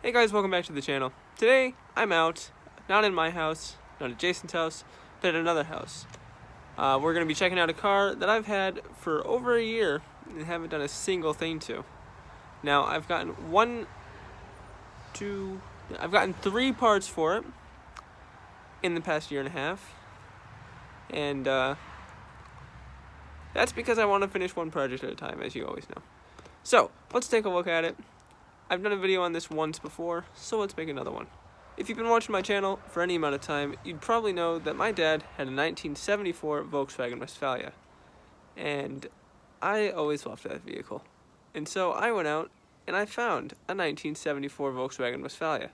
Hey guys, welcome back to the channel. Today, I'm out, not in my house, not at Jason's house, but at another house. We're going to be checking out a car that I've had for over a year and haven't done a single thing to. Now, I've gotten three parts for it in the past year and a half. And that's because I want to finish one project at a time, as you always know. So, let's take a look at it. I've done a video on this once before, so let's make another one. If you've been watching my channel for any amount of time, you'd probably know that my dad had a 1974 Volkswagen Westfalia. And I always loved that vehicle. And so I went out and I found a 1974 Volkswagen Westfalia.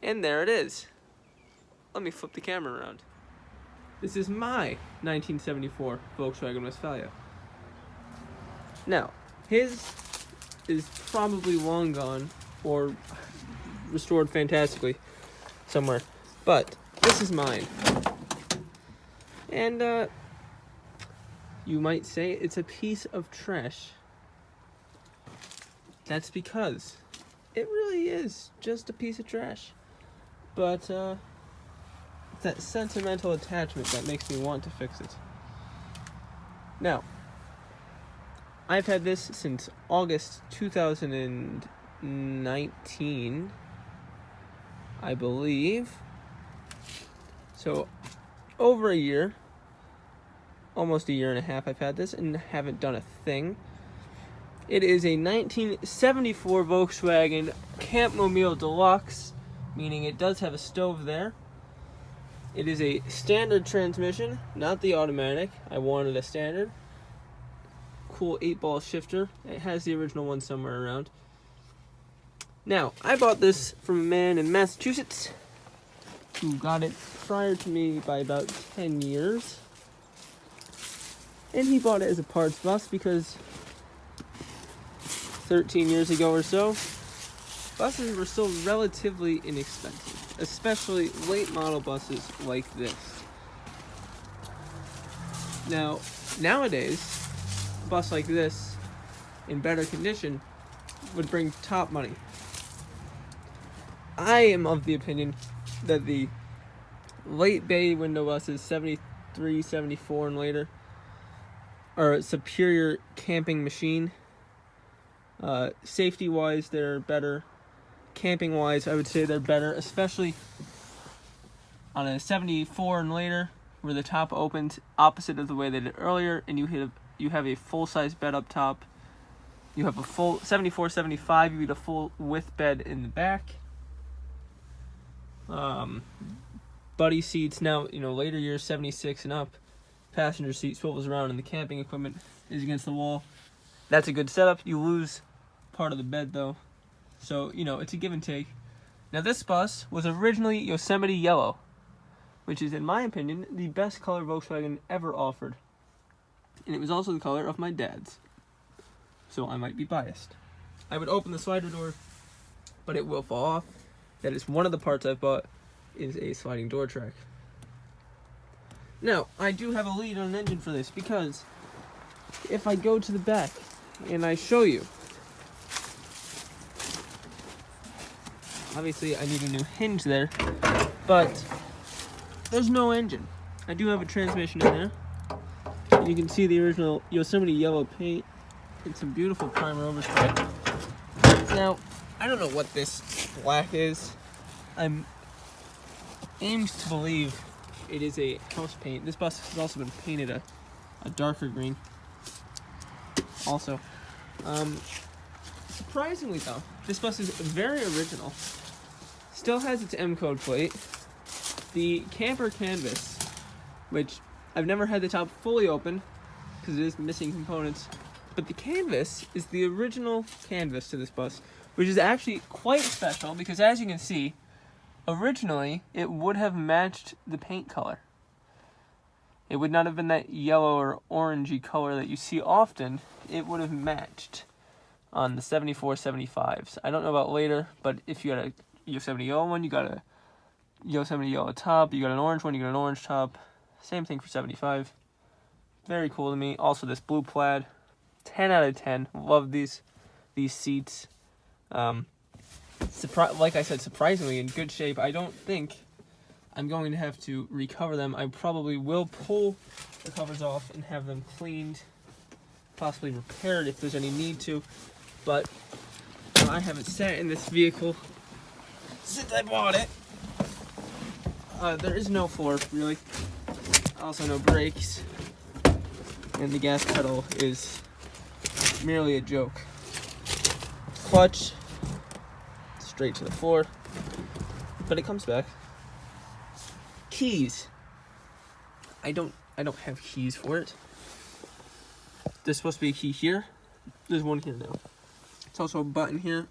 And there it is. Let me flip the camera around. This is my 1974 Volkswagen Westfalia. Now, his is probably long gone or restored fantastically somewhere, but this is mine. And you might say it's a piece of trash. That's because it really is just a piece of trash. But it's that sentimental attachment that makes me want to fix it. Now, I've had this since August 2019, I believe. So, over a year, almost a year and a half I've had this and haven't done a thing. It is a 1974 Volkswagen Campmobile Deluxe, meaning it does have a stove there. It is a standard transmission, not the automatic. I wanted a standard. Cool 8-ball shifter. It has the original one somewhere around. Now, I bought this from a man in Massachusetts who got it prior to me by about 10 years. And he bought it as a parts bus because 13 years ago or so, buses were still relatively inexpensive, especially late model buses like this. Now, nowadays, a bus like this in better condition would bring top money. I am of the opinion that the late bay window buses, 73, 74 and later, are a superior camping machine. Safety wise, they're better. Camping wise, I would say they're better, especially on a 74 and later where the top opens opposite of the way they did earlier, and you have a full-size bed up top. You have a full 74, 75, you get a full width bed in the back. Buddy seats now, later years, 76 and up, passenger seat swivels around and the camping equipment is against the wall. That's a good setup. You lose part of the bed though. So, it's a give and take. Now this bus was originally Yosemite yellow, which is, in my opinion, the best color Volkswagen ever offered. And it was also the color of my dad's. So I might be biased. I would open the slider door, but it will fall off. That is one of the parts I've bought, is a sliding door track. Now, I do have a lead on an engine for this because if I go to the back and I show you, obviously I need a new hinge there, but there's no engine. I do have a transmission in there. You can see the original Yosemite yellow paint and some beautiful primer overspray. Now, I don't know what this black is. I'm aimed to believe it is a house paint. This bus has also been painted a darker green. Also, surprisingly though, this bus is very original. Still has its M code plate. The camper canvas, which I've never had the top fully open because it is missing components, but the canvas is the original canvas to this bus, which is actually quite special because, as you can see, originally it would have matched the paint color. It would not have been that yellow or orangey color that you see often. It would have matched on the 74, 75s. I don't know about later, but if you got a Yosemite yellow one, you got a Yosemite yellow top, you got an orange one, you got an orange top. Same thing for 75. Very cool to me. Also this blue plaid, 10 out of 10. Love these seats. like I said, surprisingly in good shape. I don't think I'm going to have to recover them. I probably will pull the covers off and have them cleaned, possibly repaired if there's any need to. But I haven't sat in this vehicle since I bought it. There is no floor, really. Also no brakes. And the gas pedal is merely a joke. Clutch, straight to the floor. But it comes back. Keys. I don't have keys for it. There's supposed to be a key here. There's one here now. It's also a button here.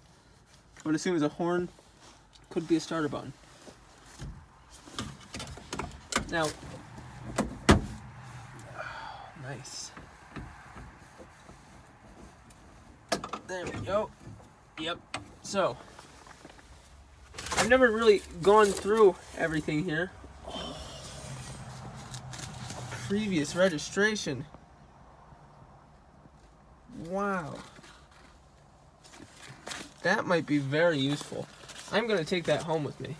I would assume it's a horn. Could be a starter button. Now, nice. There we go. Yep. So, I've never really gone through everything here. Oh. Previous registration. Wow. That might be very useful. I'm going to take that home with me.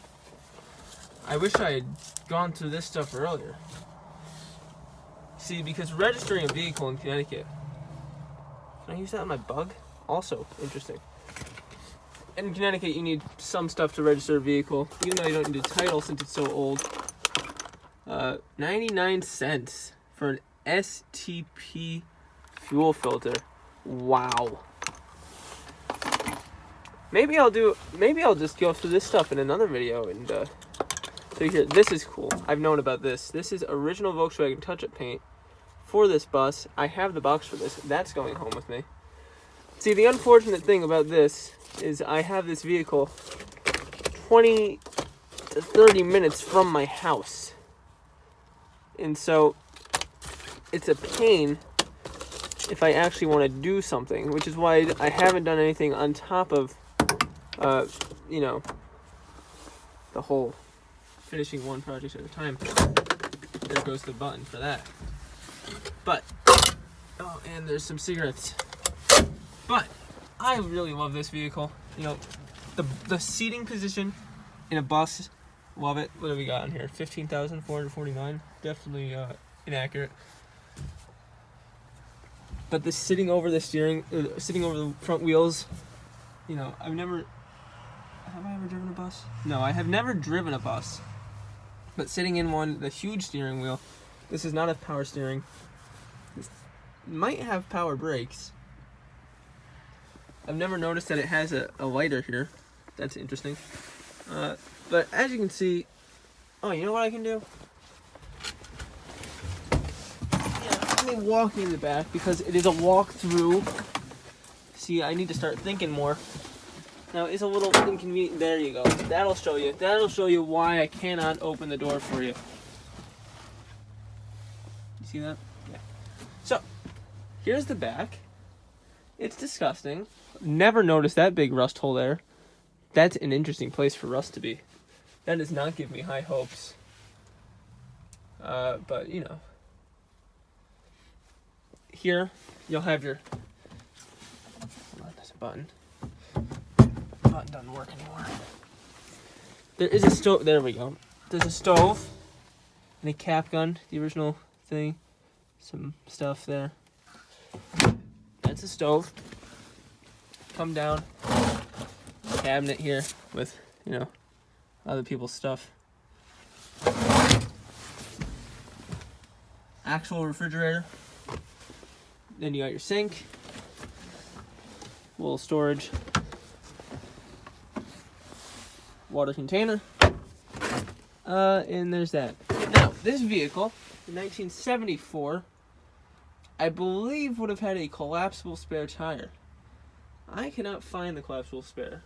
I wish I had gone through this stuff earlier. See, because registering a vehicle in Connecticut... Can I use that on my Bug? Also interesting. In Connecticut, you need some stuff to register a vehicle, even though you don't need a title since it's so old. 99 cents for an STP fuel filter. Wow. Maybe I'll just go through this stuff in another video and so here, this is cool. I've known about this. This is original Volkswagen touch-up paint for this bus. I have the box for this. That's going home with me. See, the unfortunate thing about this is I have this vehicle 20 to 30 minutes from my house. And so it's a pain if I actually want to do something, which is why I haven't done anything on top of, you know, the whole finishing one project at a time. There goes the button for that. But, oh, and there's some cigarettes. But, I really love this vehicle. You know, the seating position in a bus, love it. What do we got on here? 15,449. Definitely inaccurate. But the sitting over the steering, sitting over the front wheels, you know, have I ever driven a bus? No, I have never driven a bus. But sitting in one, the huge steering wheel, this does not have power steering. This might have power brakes. I've never noticed that it has a lighter here. That's interesting. But as you can see, oh, you know what I can do? Yeah, let me walk in the back because it is a walk-through. See, I need to start thinking more. Now, it's a little inconvenient. There you go. That'll show you. That'll show you why I cannot open the door for you. You see that? Yeah. So, here's the back. It's disgusting. Never noticed that big rust hole there. That's an interesting place for rust to be. That does not give me high hopes. But, you know. Here, you'll have your... Hold on, there's a button. Button doesn't work anymore. There is a stove. There we go. There's a stove and a cap gun, the original thing. Some stuff there. That's a stove. Come down. Cabinet here with, you know, other people's stuff. Actual refrigerator. Then you got your sink. A little storage. Water container. And there's that. Now, this vehicle, in 1974, I believe would have had a collapsible spare tire. I cannot find the collapsible spare.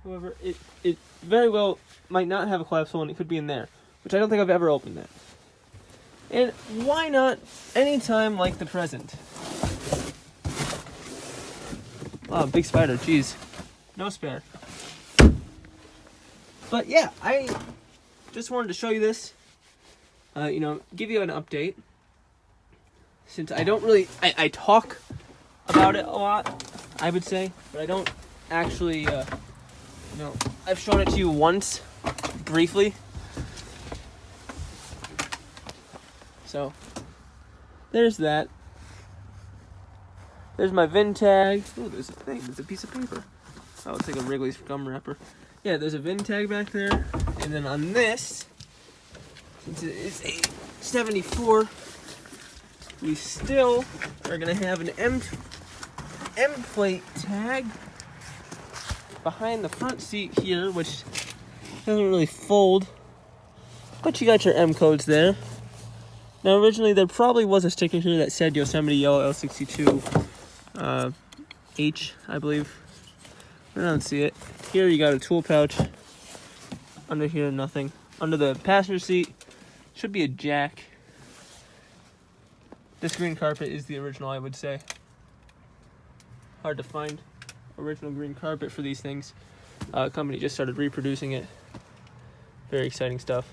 However, it very well might not have a collapsible and it could be in there, which I don't think I've ever opened that. And why not any time like the present? Wow, big spider, jeez. No spare. But yeah, I just wanted to show you this. You know, give you an update. Since I don't really, I talk about it a lot, I would say, but I don't actually No, I've shown it to you once, briefly. So, there's that. There's my VIN tag. Oh, there's a thing. There's a piece of paper. Oh, it's like a Wrigley's gum wrapper. Yeah, there's a VIN tag back there. And then on this, since it is a 74, we still are going to have an M plate tag behind the front seat here, which doesn't really fold. But you got your M codes there. Now, originally, there probably was a sticker here that said Yosemite Yellow L62 H, I believe. I don't see it. Here, you got a tool pouch. Under here, nothing. Under the passenger seat, should be a jack. This green carpet is the original, I would say. Hard to find original green carpet for these things. Company just started reproducing it. Very exciting stuff.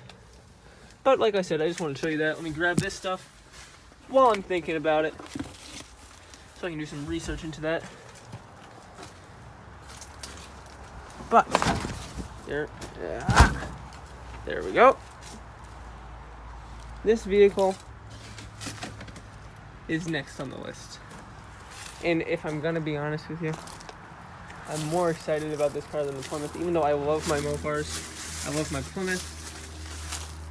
But like I said, I just want to show you that. Let me grab this stuff while I'm thinking about it, so I can do some research into that. But there we go. This vehicle is next on the list. And if I'm gonna be honest with you, I'm more excited about this car than the Plymouth. Even though I love my Mopars, I love my Plymouth.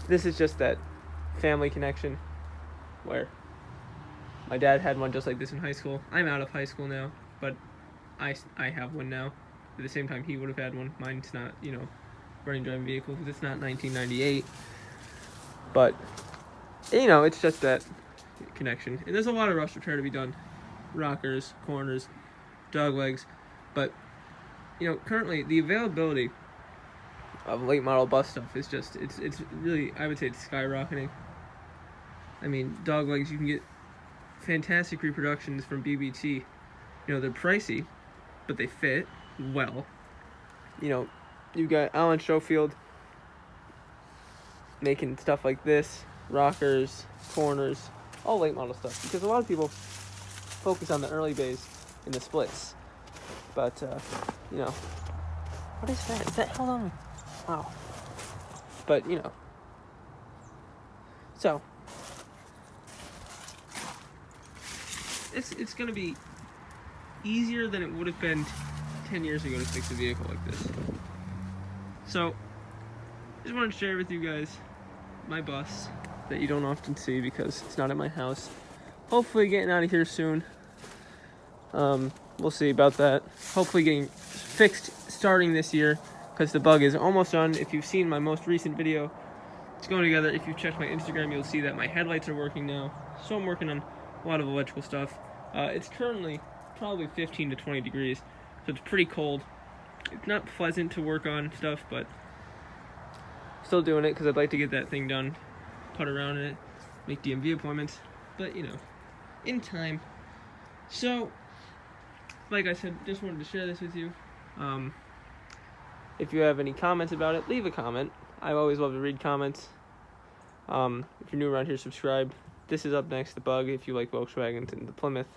This is just that family connection where my dad had one just like this in high school. I'm out of high school now, but I have one now. At the same time, he would have had one. Mine's not, running driving vehicle because it's not 1998. But, it's just that connection. And there's a lot of rust repair to be done. Rockers, corners, dog legs. But, currently the availability of late model bus stuff is just, it's really, I would say it's skyrocketing. I mean, dog legs, you can get fantastic reproductions from BBT. They're pricey, but they fit well. You've got Alan Schofield making stuff like this, rockers, corners, all late model stuff, because a lot of people focus on the early bays and the splits. But, what is that? Is that, hold on. Wow. But, so, it's going to be easier than it would have been 10 years ago to fix a vehicle like this. So, just wanted to share with you guys my bus that you don't often see because it's not at my house. Hopefully getting out of here soon. We'll see about that. Hopefully getting fixed starting this year because the bug is almost done. If you've seen my most recent video, it's going together. If you've checked my Instagram, you'll see that my headlights are working now. So I'm working on a lot of electrical stuff. It's currently probably 15 to 20 degrees, so it's pretty cold. It's not pleasant to work on stuff, but still doing it because I'd like to get that thing done, put around in it, make DMV appointments, but in time. So, like I said, just wanted to share this with you. If you have any comments about it, leave a comment. I always love to read comments. If you're new around here, subscribe. This is up next, the Bug, if you like Volkswagens, and the Plymouth.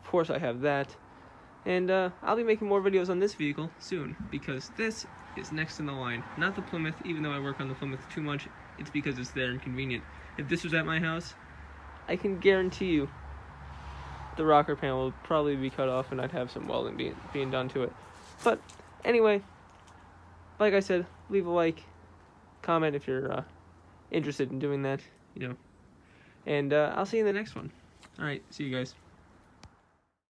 Of course, I have that. And I'll be making more videos on this vehicle soon, because this is next in the line. Not the Plymouth, even though I work on the Plymouth too much, it's because it's there and convenient. If this was at my house, I can guarantee you the rocker panel would probably be cut off and I'd have some welding being done to it. But anyway, like I said, leave a like, comment if you're interested in doing that, And I'll see you in the next one. Alright, see you guys.